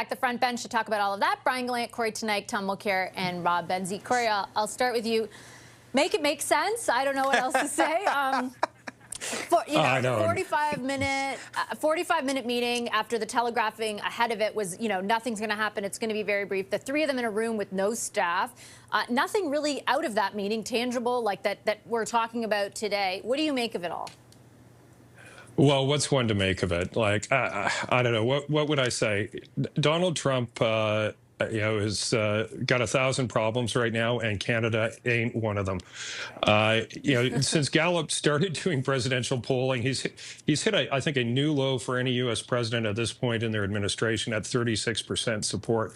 back the front bench to talk about all of that. Brian Gallant, Corey Tonight, Tom Mulcair, and Rob Benzie. Corey, I'll start with you. Make it make sense. I don't know what else to say. 45-minute meeting after the telegraphing ahead of it was, nothing's going to happen. It's going to be very brief. The three of them in a room with no staff. Nothing really out of that meeting, tangible, like that we're talking about today. What do you make of it all? Well, what's one to make of it? Like, I don't know. What would I say? Donald Trump, has got 1,000 problems right now, and Canada ain't one of them. Since Gallup started doing presidential polling, he's hit, I think, a new low for any U.S. president at this point in their administration at 36% support.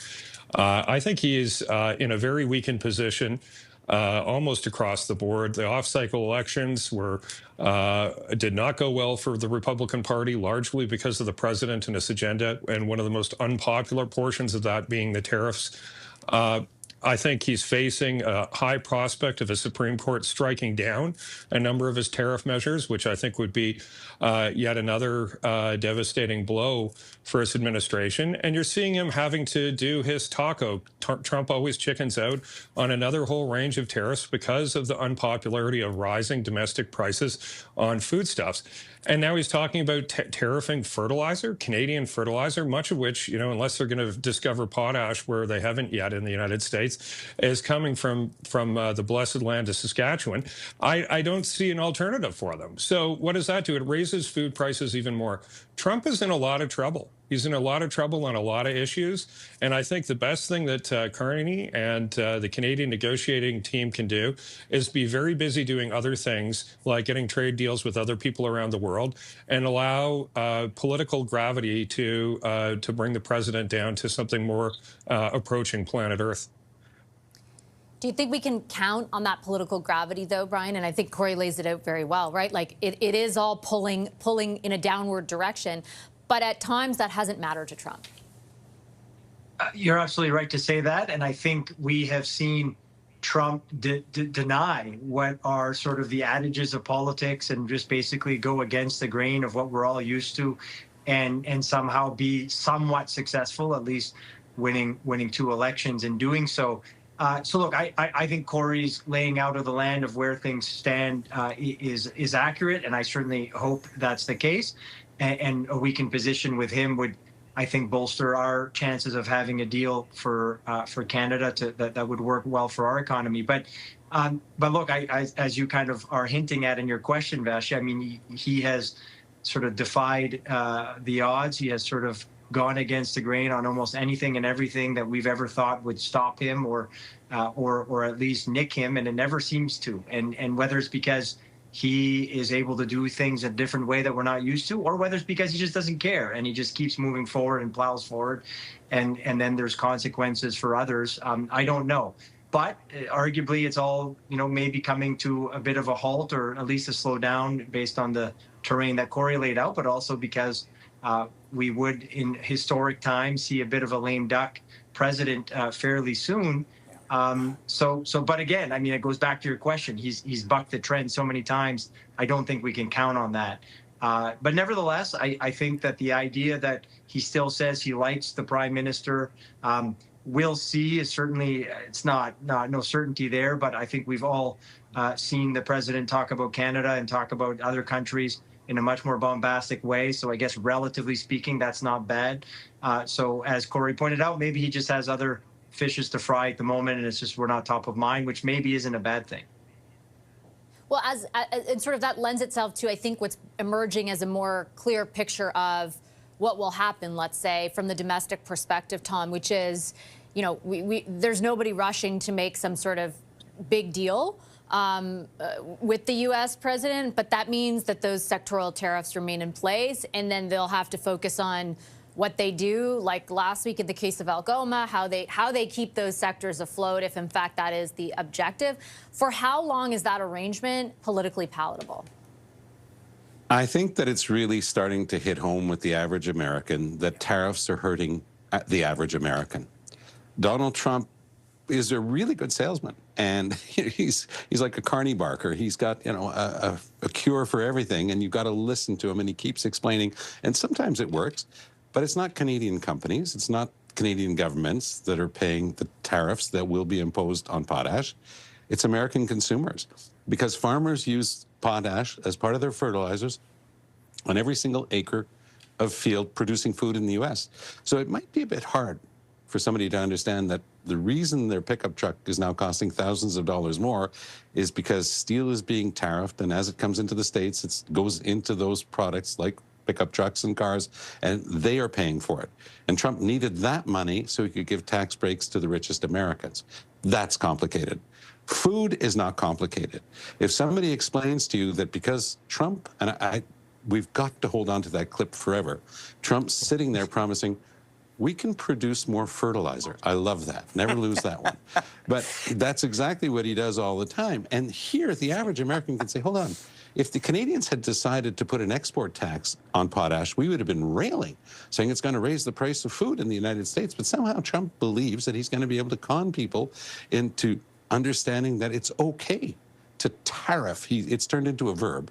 I think he is in a very weakened position. Almost across the board. The off-cycle elections did not go well for the Republican Party, largely because of the president and his agenda, and one of the most unpopular portions of that being the tariffs. I think he's facing a high prospect of a Supreme Court striking down a number of his tariff measures, which I think would be yet another devastating blow for his administration. And you're seeing him having to do his taco. Trump always chickens out on another whole range of tariffs because of the unpopularity of rising domestic prices on foodstuffs. And now he's talking about tariffing fertilizer, Canadian fertilizer, much of which, unless they're going to discover potash where they haven't yet in the United States, is coming from the blessed land of Saskatchewan. I don't see an alternative for them. So what does that do? It raises food prices even more. Trump is in a lot of trouble. He's in a lot of trouble on a lot of issues. And I think the best thing that Carney and the Canadian negotiating team can do is be very busy doing other things, like getting trade deals with other people around the world, and allow political gravity to bring the president down to something more approaching planet Earth. Do you think we can count on that political gravity, though, Brian? And I think Corey lays it out very well, right? Like, it is all pulling in a downward direction. But at times, that hasn't mattered to Trump. You're absolutely right to say that. And I think we have seen Trump deny what are sort of the adages of politics and just basically go against the grain of what we're all used to, and somehow be somewhat successful, at least winning 2 elections in doing so. So look, I think Corey's laying out of the land of where things stand is accurate, and I certainly hope that's the case. And a weakened position with him would, I think, bolster our chances of having a deal for Canada that would work well for our economy. But look, as you kind of are hinting at in your question, Vash, I mean, he has sort of defied the odds. He has sort of gone against the grain on almost anything and everything that we've ever thought would stop him or at least nick him, and it never seems to. And whether it's because he is able to do things a different way that we're not used to, or whether it's because he just doesn't care and he just keeps moving forward and plows forward, and then there's consequences for others. I don't know. But arguably, it's all, maybe coming to a bit of a halt, or at least a slowdown based on the terrain that Corey laid out, but also because we would, in historic times, see a bit of a lame duck president fairly soon. But again, I mean, it goes back to your question. He's bucked the trend so many times. I don't think we can count on that. But nevertheless, I think that the idea that he still says he likes the prime minister, we'll see. Is certainly, it's no certainty there. But I think we've all seen the president talk about Canada and talk about other countries in a much more bombastic way. So I guess, relatively speaking, that's not bad. So as Corey pointed out, maybe he just has other fishes to fry at the moment, and it's just we're not top of mind, which maybe isn't a bad thing. Well, and sort of that lends itself to, I think, what's emerging as a more clear picture of what will happen, let's say, from the domestic perspective, Tom, which is, there's nobody rushing to make some sort of big deal with the U.S. president, but that means that those sectoral tariffs remain in place, and then they'll have to focus on what they do, like last week in the case of Algoma, how they keep those sectors afloat, if in fact that is the objective. For how long is that arrangement politically palatable? I think that it's really starting to hit home with the average American that tariffs are hurting the average American. Donald Trump is a really good salesman, and he's like a Carney barker. He's got a cure for everything, and you've got to listen to him, and he keeps explaining, and sometimes it works. But it's not Canadian companies. It's not Canadian governments that are paying the tariffs that will be imposed on potash. It's American consumers, because farmers use potash as part of their fertilizers on every single acre of field producing food in the U.S. So it might be a bit hard for somebody to understand that the reason their pickup truck is now costing thousands of dollars more is because steel is being tariffed, and as it comes into the States, it goes into those products like pickup trucks and cars, and they are paying for it. And Trump needed that money so he could give tax breaks to the richest Americans. That's complicated. Food is not complicated. If somebody explains to you that because Trump, and we've got to hold on to that clip forever, Trump's sitting there promising, we can produce more fertilizer. I love that. Never lose that one. But that's exactly what he does all the time. And here, the average American can say, hold on, if the Canadians had decided to put an export tax on potash, we would have been railing, saying it's going to raise the price of food in the United States. But somehow Trump believes that he's going to be able to con people into understanding that it's okay to tariff, it's turned into a verb,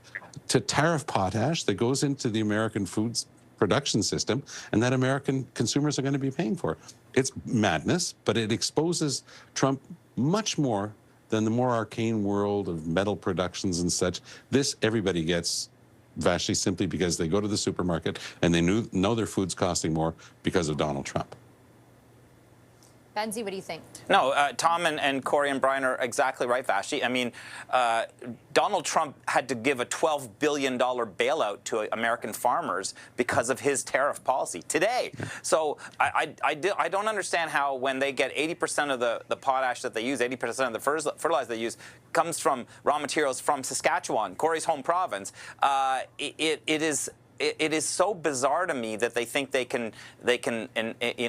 to tariff potash that goes into the American foods production system, and that American consumers are going to be paying for. It's madness, but it exposes Trump much more than the more arcane world of metal productions and such. This everybody gets, Vashti, simply because they go to the supermarket and they know their food's costing more because of Donald Trump. Benzie, what do you think? No, Tom and Corey and Brian are exactly right, Vashti. I mean, Donald Trump had to give a $12 billion bailout to American farmers because of his tariff policy today. Yeah. So I don't understand how when they get 80% of the potash that they use, 80% of the fertilizer they use, comes from raw materials from Saskatchewan, Corey's home province. It is so bizarre to me that they think they can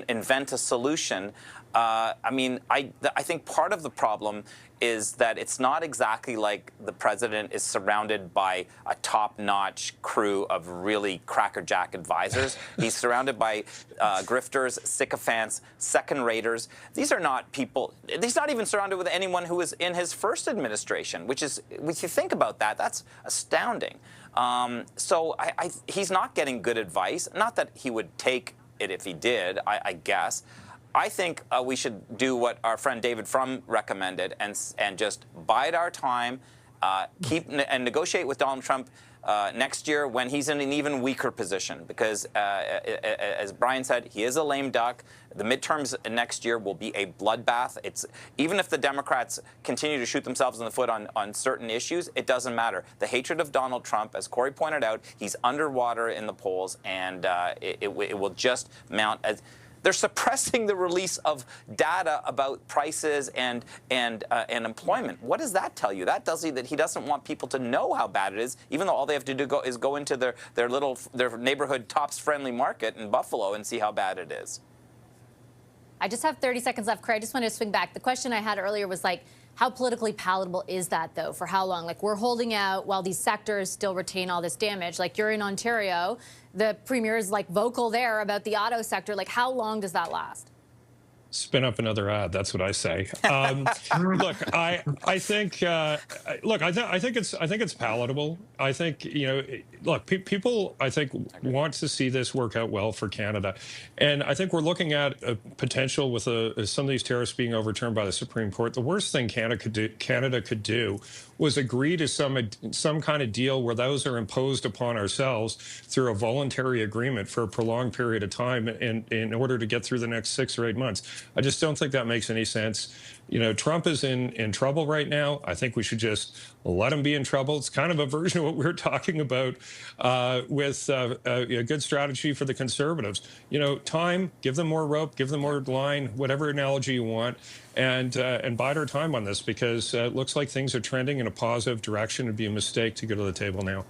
invent a solution. I mean, I think part of the problem is that it's not exactly like the president is surrounded by a top-notch crew of really crackerjack advisors. He's surrounded by grifters, sycophants, second-raters. These are not people. He's not even surrounded with anyone who was in his first administration, which is, if you think about that, that's astounding. So he's not getting good advice. Not that he would take it if he did, I guess. I think we should do what our friend David Frum recommended and just bide our time, and negotiate with Donald Trump next year when he's in an even weaker position. Because, as Brian said, he is a lame duck. The midterms next year will be a bloodbath. Even if the Democrats continue to shoot themselves in the foot on certain issues, it doesn't matter. The hatred of Donald Trump, as Corey pointed out, he's underwater in the polls, and it will just mount as. They're suppressing the release of data about prices and employment. What does that tell you? That tells you that he doesn't want people to know how bad it is, even though all they have to do is go into their neighborhood Tops-friendly market in Buffalo and see how bad it is. I just have 30 seconds left, Corey. I just wanted to swing back. The question I had earlier was like, how politically palatable is that, though? For how long? Like, we're holding out while these sectors still retain all this damage. Like, you're in Ontario. The premier is, like, vocal there about the auto sector. Like, how long does that last? Spin up another ad. That's what I say. Look, I think it's palatable. I think, you know, look, people, I think, want to see this work out well for Canada, and I think we're looking at a potential with some of these tariffs being overturned by the Supreme Court. The worst thing Canada could do was agree to some kind of deal where those are imposed upon ourselves through a voluntary agreement for a prolonged period of time in order to get through the next 6 or 8 months. I just don't think that makes any sense. You know, Trump is in trouble right now. I think we should just let him be in trouble. It's kind of a version of what we were talking about with a good strategy for the Conservatives. You know, time, give them more rope, give them more line, whatever analogy you want, and bide our time on this, because it looks like things are trending in a positive direction. It'd be a mistake to go to the table now.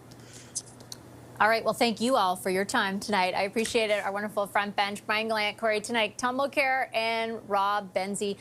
All right. Well, thank you all for your time tonight. I appreciate it. Our wonderful front bench, Brian Gallant, Corey Tonight, Tom Mulcair, and Rob Benzie.